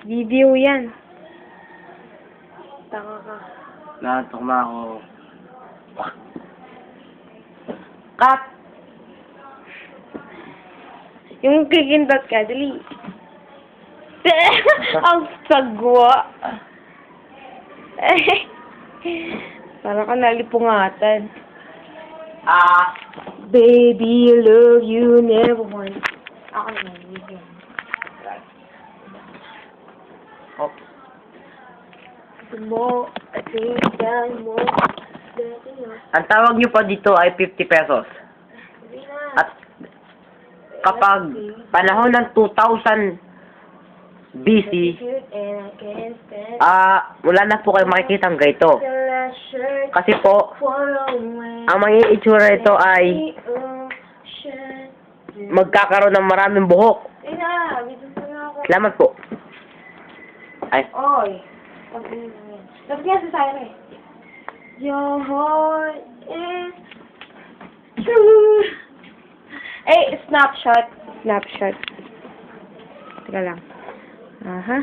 Video yan. Taka ka. Natok na ako. Cut! Yung kikindot ka, dali. Ang sagwa. Parang ka nalipungatan. Baby, love you, never want. Ako naman, bigyan. Oh. Mo, tingnan mo. Ang tawag niyo pa dito ay 50 pesos. At kapag panahon ng 2000 BC, wala na po kayo makikita ang ganito. Kasi po, ang magiging itsura ito ay magkakaroon ng maraming buhok. Salamat po. Ay. Oy. Dapat nga sa sayo eh. Your heart is true. Eh, snapshot. Snapshot. Teka lang. Aha.